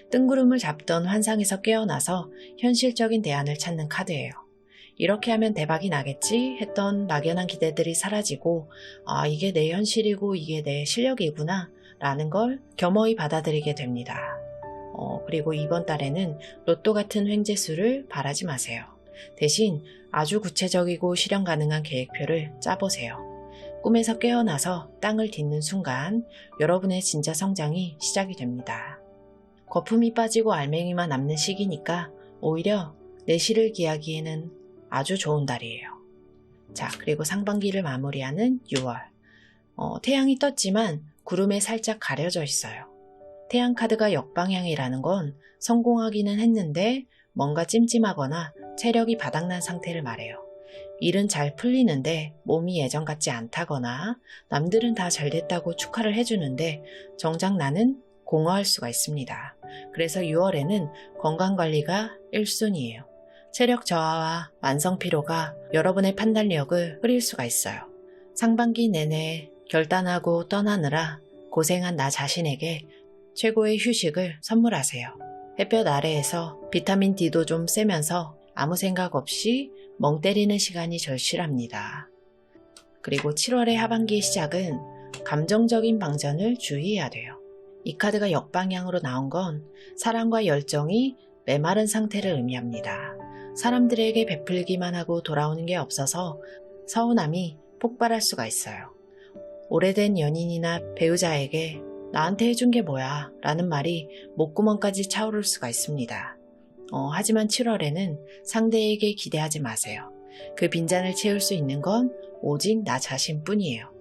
뜬구름을 잡던 환상에서 깨어나서 현실적인 대안을 찾는 카드예요. 이렇게 하면 대박이 나겠지 했던 막연한 기대들이 사라지고 이게 내 현실이고 이게 내 실력이구나 라는 걸 겸허히 받아들이게 됩니다. 그리고 이번 달에는 로또 같은 횡재수를 바라지 마세요. 대신 아주 구체적이고 실현 가능한 계획표를 짜보세요. 꿈에서 깨어나서 땅을 딛는 순간 여러분의 진짜 성장이 시작이 됩니다. 거품이 빠지고 알맹이만 남는 시기니까 오히려 내실을 기하기에는 아주 좋은 달이에요. 자, 그리고 상반기를 마무리하는 6월. 태양이 떴지만 구름에 살짝 가려져 있어요. 태양 카드가 역방향이라는 건 성공하기는 했는데 뭔가 찜찜하거나 체력이 바닥난 상태를 말해요. 일은 잘 풀리는데 몸이 예전 같지 않다거나 남들은 다 잘됐다고 축하를 해주는데 정작 나는 공허할 수가 있습니다. 그래서 6월에는 건강관리가 1순위예요. 체력 저하와 만성피로가 여러분의 판단력을 흐릴 수가 있어요. 상반기 내내 결단하고 떠나느라 고생한 나 자신에게 최고의 휴식을 선물하세요. 햇볕 아래에서 비타민 D도 좀 쐬면서 아무 생각 없이 멍 때리는 시간이 절실합니다. 그리고 7월의 하반기의 시작은 감정적인 방전을 주의해야 돼요. 이 카드가 역방향으로 나온 건 사랑과 열정이 메마른 상태를 의미합니다. 사람들에게 베풀기만 하고 돌아오는 게 없어서 서운함이 폭발할 수가 있어요. 오래된 연인이나 배우자에게 나한테 해준 게 뭐야 라는 말이 목구멍까지 차오를 수가 있습니다. 하지만 7월에는 상대에게 기대하지 마세요. 그 빈잔을 채울 수 있는 건 오직 나 자신뿐이에요.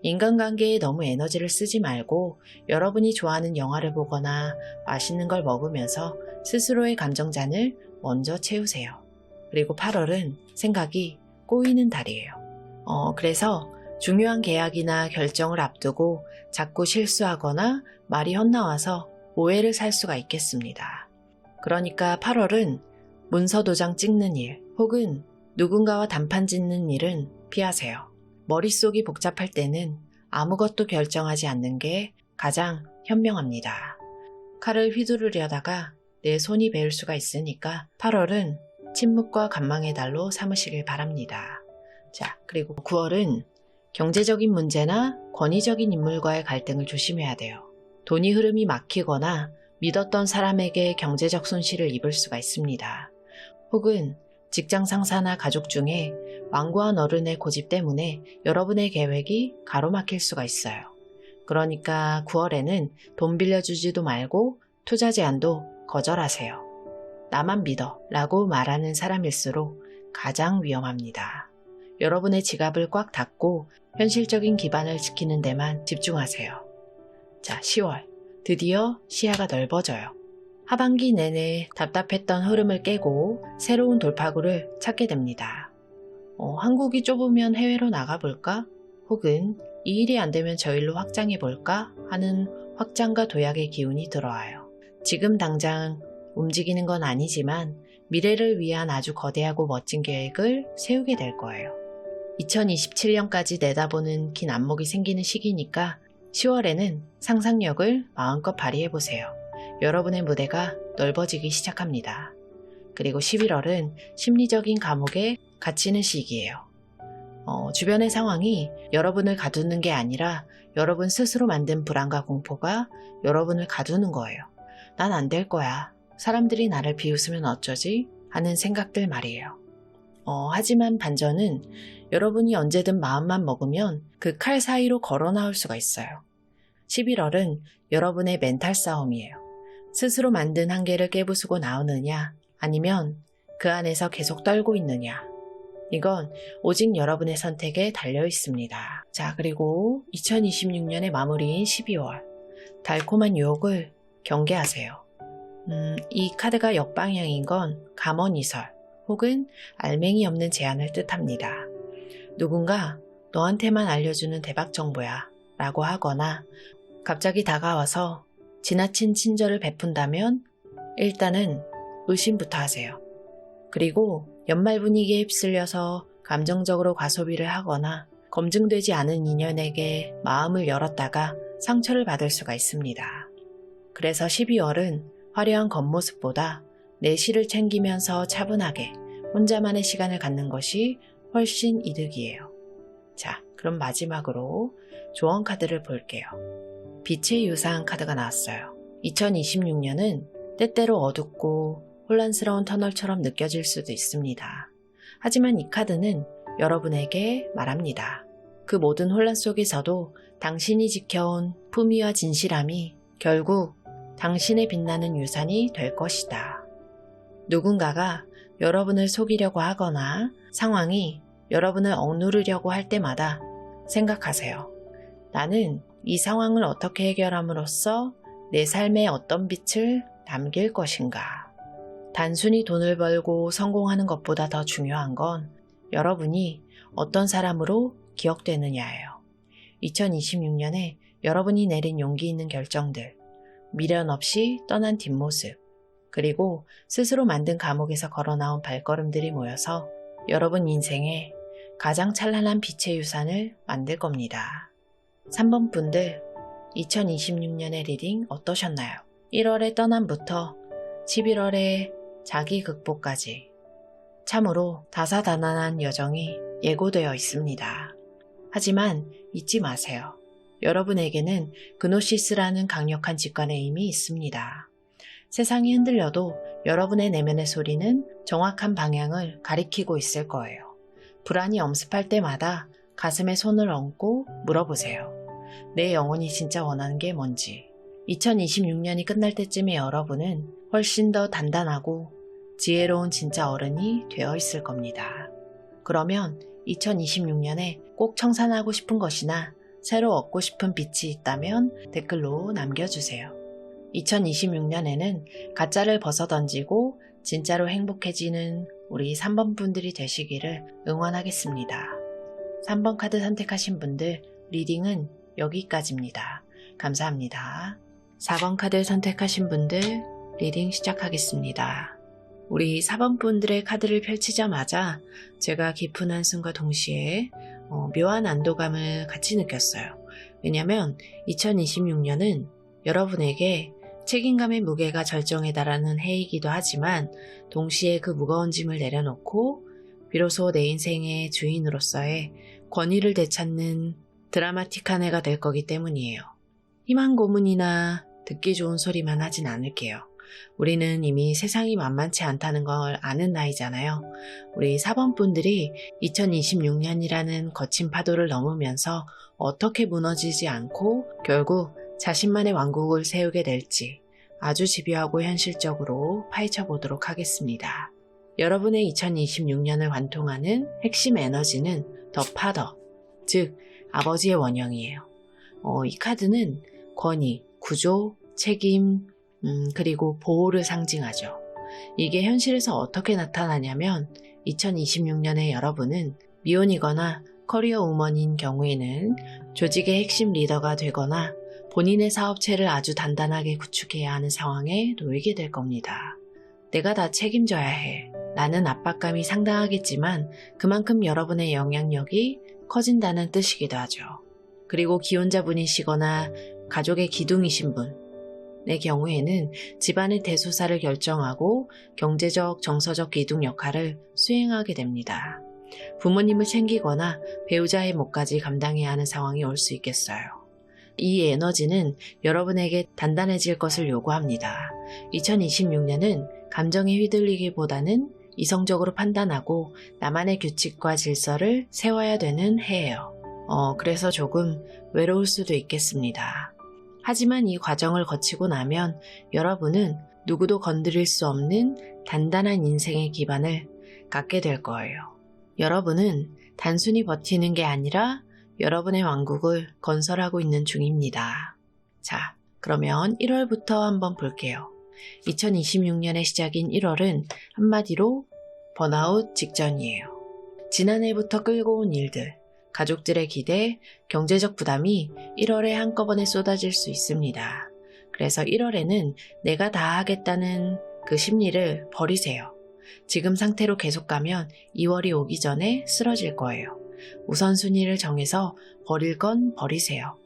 인간관계에 너무 에너지를 쓰지 말고 여러분이 좋아하는 영화를 보거나 맛있는 걸 먹으면서 스스로의 감정잔을 먼저 채우세요. 그리고 8월은 생각이 꼬이는 달이에요. 그래서 중요한 계약이나 결정을 앞두고 자꾸 실수하거나 말이 헛나와서 오해를 살 수가 있겠습니다. 그러니까 8월은 문서 도장 찍는 일 혹은 누군가와 단판 짓는 일은 피하세요. 머릿속이 복잡할 때는 아무것도 결정하지 않는 게 가장 현명합니다. 칼을 휘두르려다가 내 손이 베을 수가 있으니까 8월은 침묵과 간망의 달로 삼으시길 바랍니다. 자, 그리고 9월은 경제적인 문제나 권위적인 인물과의 갈등을 조심해야 돼요. 돈이 흐름이 막히거나 믿었던 사람에게 경제적 손실을 입을 수가 있습니다. 혹은 직장 상사나 가족 중에 완고한 어른의 고집 때문에 여러분의 계획이 가로막힐 수가 있어요. 그러니까 9월에는 돈 빌려주지도 말고 투자 제안도 거절하세요. 나만 믿어 라고 말하는 사람일수록 가장 위험합니다. 여러분의 지갑을 꽉 닫고 현실적인 기반을 지키는 데만 집중하세요. 자, 10월. 드디어 시야가 넓어져요. 하반기 내내 답답했던 흐름을 깨고 새로운 돌파구를 찾게 됩니다. 한국이 좁으면 해외로 나가볼까? 혹은 이 일이 안 되면 저 일로 확장해볼까? 하는 확장과 도약의 기운이 들어와요. 지금 당장 움직이는 건 아니지만 미래를 위한 아주 거대하고 멋진 계획을 세우게 될 거예요. 2027년까지 내다보는 긴 안목이 생기는 시기니까 10월에는 상상력을 마음껏 발휘해보세요. 여러분의 무대가 넓어지기 시작합니다. 그리고 11월은 심리적인 감옥에 갇히는 시기예요. 주변의 상황이 여러분을 가두는 게 아니라 여러분 스스로 만든 불안과 공포가 여러분을 가두는 거예요. 난 안 될 거야. 사람들이 나를 비웃으면 어쩌지? 하는 생각들 말이에요. 하지만 반전은 여러분이 언제든 마음만 먹으면 그 칼 사이로 걸어 나올 수가 있어요. 11월은 여러분의 멘탈 싸움이에요. 스스로 만든 한계를 깨부수고 나오느냐, 아니면 그 안에서 계속 떨고 있느냐. 이건 오직 여러분의 선택에 달려 있습니다. 자, 그리고 2026년의 마무리인 12월. 달콤한 유혹을 경계하세요. 이 카드가 역방향인 건 감언이설 혹은 알맹이 없는 제안을 뜻합니다. 누군가 너한테만 알려주는 대박 정보야 라고 하거나 갑자기 다가와서 지나친 친절을 베푼다면 일단은 의심부터 하세요. 그리고 연말 분위기에 휩쓸려서 감정적으로 과소비를 하거나 검증되지 않은 인연에게 마음을 열었다가 상처를 받을 수가 있습니다. 그래서 12월은 화려한 겉모습보다 내실을 챙기면서 차분하게 혼자만의 시간을 갖는 것이 훨씬 이득이에요. 자, 그럼 마지막으로 조언 카드를 볼게요. 빛의 유산 카드가 나왔어요. 2026년은 때때로 어둡고 혼란스러운 터널처럼 느껴질 수도 있습니다. 하지만 이 카드는 여러분에게 말합니다. 그 모든 혼란 속에서도 당신이 지켜온 품위와 진실함이 결국 당신의 빛나는 유산이 될 것이다. 누군가가 여러분을 속이려고 하거나 상황이 여러분을 억누르려고 할 때마다 생각하세요. 나는 이 상황을 어떻게 해결함으로써 내 삶에 어떤 빛을 남길 것인가. 단순히 돈을 벌고 성공하는 것보다 더 중요한 건 여러분이 어떤 사람으로 기억되느냐예요. 2026년에 여러분이 내린 용기 있는 결정들, 미련 없이 떠난 뒷모습, 그리고 스스로 만든 감옥에서 걸어나온 발걸음들이 모여서 여러분 인생에 가장 찬란한 빛의 유산을 만들 겁니다. 3번 분들, 2026년의 리딩 어떠셨나요? 1월의 떠남부터 11월의 자기 극복까지 참으로 다사다난한 여정이 예고되어 있습니다. 하지만 잊지 마세요. 여러분에게는 그노시스라는 강력한 직관의 힘이 있습니다. 세상이 흔들려도 여러분의 내면의 소리는 정확한 방향을 가리키고 있을 거예요. 불안이 엄습할 때마다 가슴에 손을 얹고 물어보세요. 내 영혼이 진짜 원하는 게 뭔지. 2026년이 끝날 때쯤에 여러분은 훨씬 더 단단하고 지혜로운 진짜 어른이 되어 있을 겁니다. 그러면 2026년에 꼭 청산하고 싶은 것이나 새로 얻고 싶은 빛이 있다면 댓글로 남겨주세요. 2026년에는 가짜를 벗어던지고 진짜로 행복해지는 우리 3번 분들이 되시기를 응원하겠습니다. 3번 카드 선택하신 분들 리딩은 여기까지입니다. 감사합니다. 4번 카드 선택하신 분들 리딩 시작하겠습니다. 우리 4번 분들의 카드를 펼치자마자 제가 깊은 한숨과 동시에 묘한 안도감을 같이 느꼈어요. 왜냐면 2026년은 여러분에게 책임감의 무게가 절정에 달하는 해이기도 하지만 동시에 그 무거운 짐을 내려놓고 비로소 내 인생의 주인으로서의 권위를 되찾는 드라마틱한 해가 될 거기 때문이에요. 희망 고문이나 듣기 좋은 소리만 하진 않을게요. 우리는 이미 세상이 만만치 않다는 걸 아는 나이잖아요. 우리 4번 분들이 2026년이라는 거친 파도를 넘으면서 어떻게 무너지지 않고 결국 자신만의 왕국을 세우게 될지 아주 집요하고 현실적으로 파헤쳐 보도록 하겠습니다. 여러분의 2026년을 관통하는 핵심 에너지는 더 파더, 즉 아버지의 원형이에요. 이 카드는 권위, 구조, 책임, 그리고 보호를 상징하죠. 이게 현실에서 어떻게 나타나냐면 2026년에 여러분은 미혼이거나 커리어 우먼인 경우에는 조직의 핵심 리더가 되거나 본인의 사업체를 아주 단단하게 구축해야 하는 상황에 놓이게 될 겁니다. 내가 다 책임져야 해. 라는 압박감이 상당하겠지만 그만큼 여러분의 영향력이 커진다는 뜻이기도 하죠. 그리고 기혼자분이시거나 가족의 기둥이신 분의 경우에는 집안의 대소사를 결정하고 경제적, 정서적 기둥 역할을 수행하게 됩니다. 부모님을 챙기거나 배우자의 몫까지 감당해야 하는 상황이 올 수 있겠어요. 이 에너지는 여러분에게 단단해질 것을 요구합니다. 2026년은 감정에 휘둘리기보다는 이성적으로 판단하고 나만의 규칙과 질서를 세워야 되는 해예요. 그래서 조금 외로울 수도 있겠습니다. 하지만 이 과정을 거치고 나면 여러분은 누구도 건드릴 수 없는 단단한 인생의 기반을 갖게 될 거예요. 여러분은 단순히 버티는 게 아니라 여러분의 왕국을 건설하고 있는 중입니다. 자, 그러면 1월부터 한번 볼게요. 2026년의 시작인 1월은 한마디로 번아웃 직전이에요. 지난해부터 끌고 온 일들, 가족들의 기대, 경제적 부담이 1월에 한꺼번에 쏟아질 수 있습니다. 그래서 1월에는 내가 다 하겠다는 그 심리를 버리세요. 지금 상태로 계속 가면 2월이 오기 전에 쓰러질 거예요. 우선순위를 정해서 버릴 건 버리세요.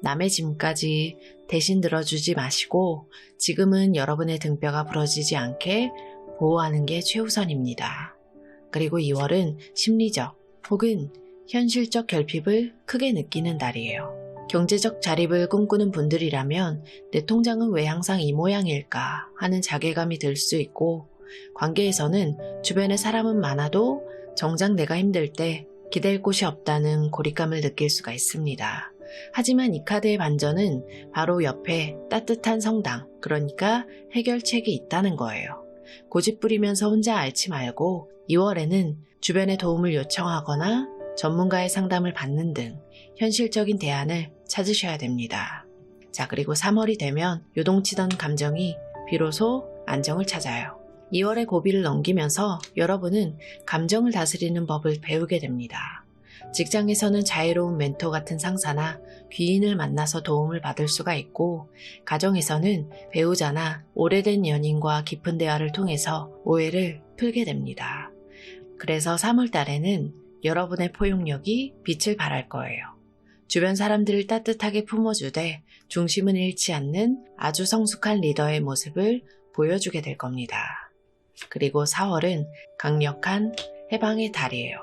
남의 짐까지 대신 들어주지 마시고 지금은 여러분의 등뼈가 부러지지 않게 보호하는 게 최우선입니다. 그리고 2월은 심리적 혹은 현실적 결핍을 크게 느끼는 달이에요. 경제적 자립을 꿈꾸는 분들이라면 내 통장은 왜 항상 이 모양일까 하는 자괴감이 들 수 있고 관계에서는 주변에 사람은 많아도 정작 내가 힘들 때 기댈 곳이 없다는 고립감을 느낄 수가 있습니다. 하지만 이 카드의 반전은 바로 옆에 따뜻한 성당, 그러니까 해결책이 있다는 거예요. 고집 부리면서 혼자 앓지 말고 2월에는 주변에 도움을 요청하거나 전문가의 상담을 받는 등 현실적인 대안을 찾으셔야 됩니다. 자, 그리고 3월이 되면 요동치던 감정이 비로소 안정을 찾아요. 2월의 고비를 넘기면서 여러분은 감정을 다스리는 법을 배우게 됩니다. 직장에서는 자유로운 멘토 같은 상사나 귀인을 만나서 도움을 받을 수가 있고 가정에서는 배우자나 오래된 연인과 깊은 대화를 통해서 오해를 풀게 됩니다. 그래서 3월 달에는 여러분의 포용력이 빛을 발할 거예요. 주변 사람들을 따뜻하게 품어주되 중심은 잃지 않는 아주 성숙한 리더의 모습을 보여주게 될 겁니다. 그리고 4월은 강력한 해방의 달이에요.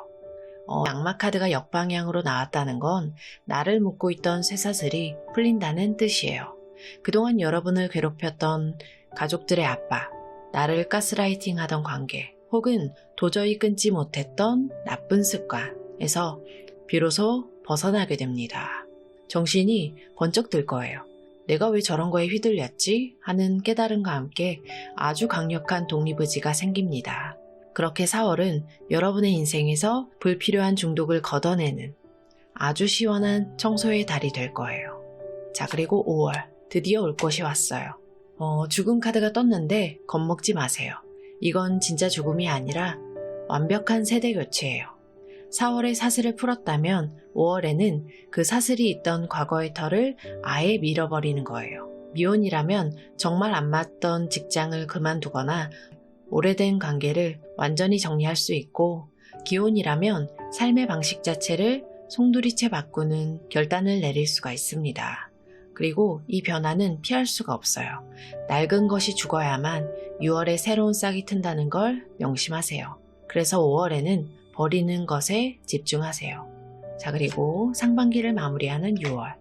악마 카드가 역방향으로 나왔다는 건 나를 묶고 있던 쇠사슬이 풀린다는 뜻이에요. 그동안 여러분을 괴롭혔던 가족들의 압박, 나를 가스라이팅 하던 관계, 혹은 도저히 끊지 못했던 나쁜 습관에서 비로소 벗어나게 됩니다. 정신이 번쩍 들 거예요. 내가 왜 저런 거에 휘둘렸지? 하는 깨달음과 함께 아주 강력한 독립의지가 생깁니다. 그렇게 4월은 여러분의 인생에서 불필요한 중독을 걷어내는 아주 시원한 청소의 달이 될 거예요. 자, 그리고 5월 드디어 올 것이 왔어요. 죽음 카드가 떴는데 겁먹지 마세요. 이건 진짜 죽음이 아니라 완벽한 세대 교체예요. 4월에 사슬을 풀었다면 5월에는 그 사슬이 있던 과거의 털을 아예 밀어버리는 거예요. 미혼이라면 정말 안 맞던 직장을 그만두거나 오래된 관계를 완전히 정리할 수 있고, 기혼이라면 삶의 방식 자체를 송두리째 바꾸는 결단을 내릴 수가 있습니다. 그리고 이 변화는 피할 수가 없어요. 낡은 것이 죽어야만 6월에 새로운 싹이 튼다는 걸 명심하세요. 그래서 5월에는 버리는 것에 집중하세요. 자, 그리고 상반기를 마무리하는 6월.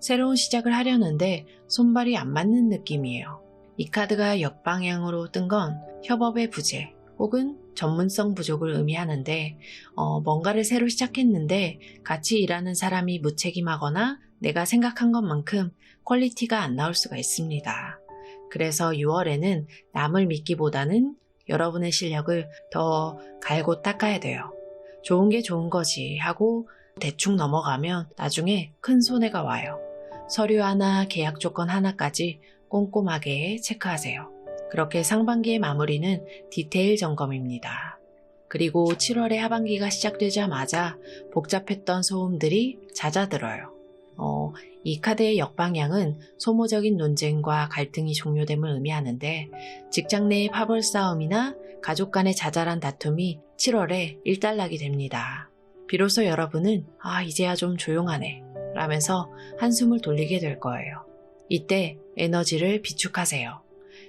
새로운 시작을 하려는데 손발이 안 맞는 느낌이에요. 이 카드가 역방향으로 뜬 건 협업의 부재 혹은 전문성 부족을 의미하는데, 뭔가를 새로 시작했는데 같이 일하는 사람이 무책임하거나 내가 생각한 것만큼 퀄리티가 안 나올 수가 있습니다. 그래서 6월에는 남을 믿기보다는 여러분의 실력을 더 갈고 닦아야 돼요. 좋은 게 좋은 거지 하고 대충 넘어가면 나중에 큰 손해가 와요. 서류 하나, 계약 조건 하나까지 꼼꼼하게 체크하세요. 그렇게 상반기의 마무리는 디테일 점검입니다. 그리고 7월의 하반기가 시작되자마자 복잡했던 소음들이 잦아들어요. 이 카드의 역방향은 소모적인 논쟁과 갈등이 종료됨을 의미하는데, 직장 내의 파벌 싸움이나 가족 간의 자잘한 다툼이 7월에 일단락이 됩니다. 비로소 여러분은 이제야 좀 조용하네 라면서 한숨을 돌리게 될 거예요. 이때 에너지를 비축하세요.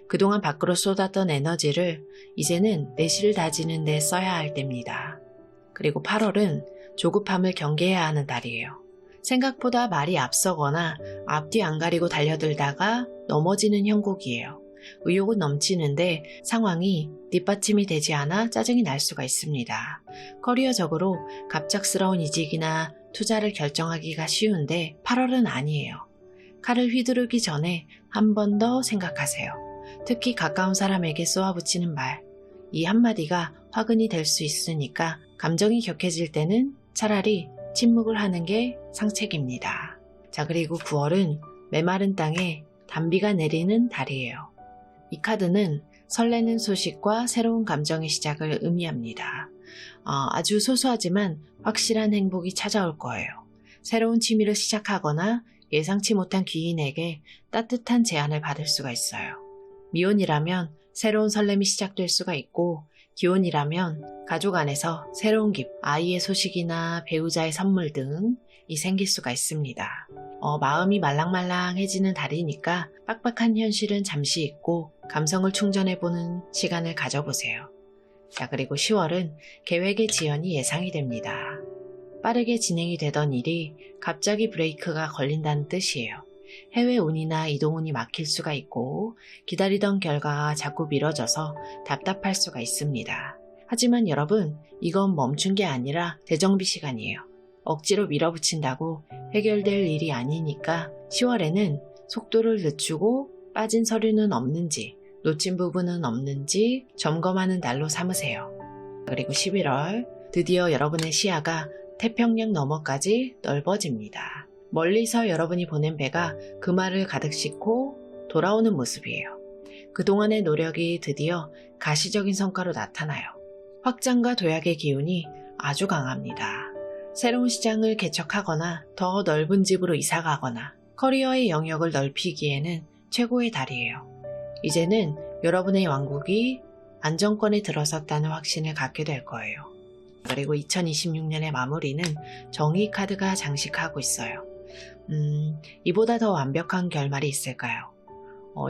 그동안 밖으로 쏟았던 에너지를 이제는 내실을 다지는 데 써야 할 때입니다. 그리고 8월은 조급함을 경계해야 하는 달이에요. 생각보다 말이 앞서거나 앞뒤 안 가리고 달려들다가 넘어지는 형국이에요. 의욕은 넘치는데 상황이 뒷받침이 되지 않아 짜증이 날 수가 있습니다. 커리어적으로 갑작스러운 이직이나 투자를 결정하기가 쉬운데 8월은 아니에요. 칼을 휘두르기 전에 한 번 더 생각하세요. 특히 가까운 사람에게 쏘아붙이는 말, 이 한마디가 화근이 될 수 있으니까 감정이 격해질 때는 차라리 침묵을 하는 게 상책입니다. 자, 그리고 9월은 메마른 땅에 단비가 내리는 달이에요. 이 카드는 설레는 소식과 새로운 감정의 시작을 의미합니다. 아주 소소하지만 확실한 행복이 찾아올 거예요. 새로운 취미를 시작하거나 예상치 못한 귀인에게 따뜻한 제안을 받을 수가 있어요. 미혼이라면 새로운 설렘이 시작될 수가 있고, 기혼이라면 가족 안에서 새로운 기쁨, 아이의 소식이나 배우자의 선물 등이 생길 수가 있습니다. 마음이 말랑말랑해지는 달이니까 빡빡한 현실은 잠시 잊고 감성을 충전해보는 시간을 가져보세요. 자, 그리고 10월은 계획의 지연이 예상이 됩니다. 빠르게 진행이 되던 일이 갑자기 브레이크가 걸린다는 뜻이에요. 해외 운이나 이동 운이 막힐 수가 있고, 기다리던 결과가 자꾸 미뤄져서 답답할 수가 있습니다. 하지만 여러분, 이건 멈춘 게 아니라 재정비 시간이에요. 억지로 밀어붙인다고 해결될 일이 아니니까 10월에는 속도를 늦추고 빠진 서류는 없는지, 놓친 부분은 없는지 점검하는 달로 삼으세요. 그리고 11월, 드디어 여러분의 시야가 태평양 너머까지 넓어집니다. 멀리서 여러분이 보낸 배가 그 말을 가득 싣고 돌아오는 모습이에요. 그동안의 노력이 드디어 가시적인 성과로 나타나요. 확장과 도약의 기운이 아주 강합니다. 새로운 시장을 개척하거나 더 넓은 집으로 이사가거나 커리어의 영역을 넓히기에는 최고의 달이에요. 이제는 여러분의 왕국이 안정권에 들어섰다는 확신을 갖게 될 거예요. 그리고 2026년의 마무리는 정의 카드가 장식하고 있어요. 이보다 더 완벽한 결말이 있을까요?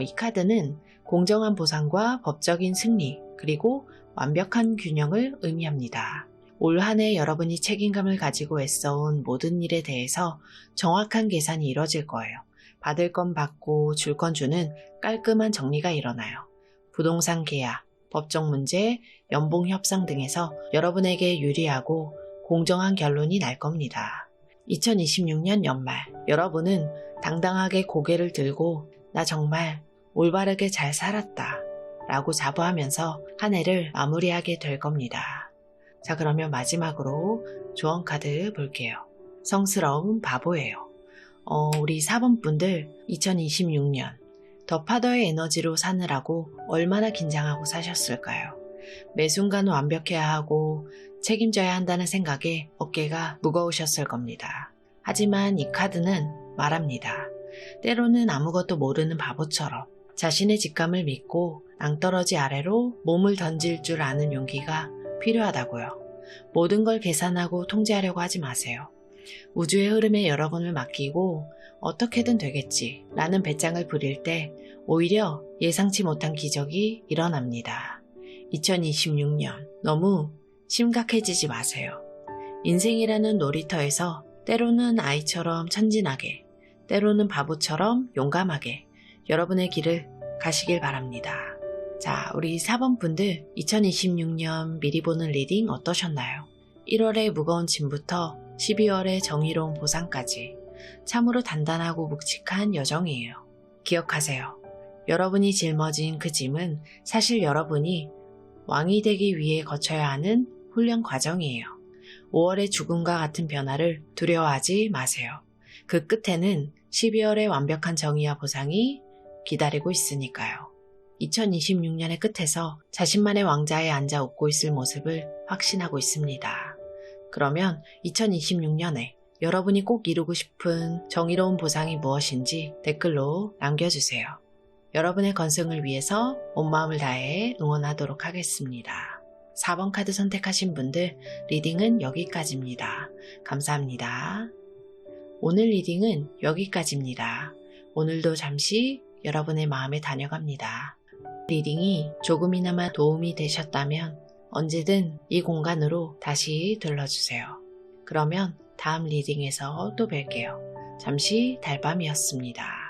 이 카드는 공정한 보상과 법적인 승리, 그리고 완벽한 균형을 의미합니다. 올 한 해 여러분이 책임감을 가지고 애써온 모든 일에 대해서 정확한 계산이 이뤄질 거예요. 받을 건 받고 줄 건 주는 깔끔한 정리가 일어나요. 부동산 계약, 법적 문제, 연봉 협상 등에서 여러분에게 유리하고 공정한 결론이 날 겁니다. 2026년 연말, 여러분은 당당하게 고개를 들고 나 정말 올바르게 잘 살았다 라고 자부하면서 한 해를 마무리하게 될 겁니다. 자, 그러면 마지막으로 조언 카드 볼게요. 성스러운 바보예요. 우리 4번 분들 2026년 더 파더의 에너지로 사느라고 얼마나 긴장하고 사셨을까요? 매 순간 완벽해야 하고 책임져야 한다는 생각에 어깨가 무거우셨을 겁니다. 하지만 이 카드는 말합니다. 때로는 아무것도 모르는 바보처럼 자신의 직감을 믿고 낭떠러지 아래로 몸을 던질 줄 아는 용기가 필요하다고요. 모든 걸 계산하고 통제하려고 하지 마세요. 우주의 흐름에 여러분을 맡기고 어떻게든 되겠지 라는 배짱을 부릴 때 오히려 예상치 못한 기적이 일어납니다. 2026년 너무 심각해지지 마세요. 인생이라는 놀이터에서 때로는 아이처럼 천진하게, 때로는 바보처럼 용감하게 여러분의 길을 가시길 바랍니다. 자, 우리 4번 분들 2026년 미리 보는 리딩 어떠셨나요? 1월의 무거운 짐부터 12월의 정의로운 보상까지 참으로 단단하고 묵직한 여정이에요. 기억하세요. 여러분이 짊어진 그 짐은 사실 여러분이 왕이 되기 위해 거쳐야 하는 훈련 과정이에요. 5월의 죽음과 같은 변화를 두려워하지 마세요. 그 끝에는 12월의 완벽한 정의와 보상이 기다리고 있으니까요. 2026년의 끝에서 자신만의 왕자에 앉아 웃고 있을 모습을 확신하고 있습니다. 그러면 2026년에 여러분이 꼭 이루고 싶은 정의로운 보상이 무엇인지 댓글로 남겨주세요. 여러분의 건승을 위해서 온 마음을 다해 응원하도록 하겠습니다. 4번 카드 선택하신 분들 리딩은 여기까지입니다. 감사합니다. 오늘 리딩은 여기까지입니다. 오늘도 잠시 여러분의 마음에 다녀갑니다. 리딩이 조금이나마 도움이 되셨다면 언제든 이 공간으로 다시 들러주세요. 그러면 다음 리딩에서 또 뵐게요. 잠시 달밤이었습니다.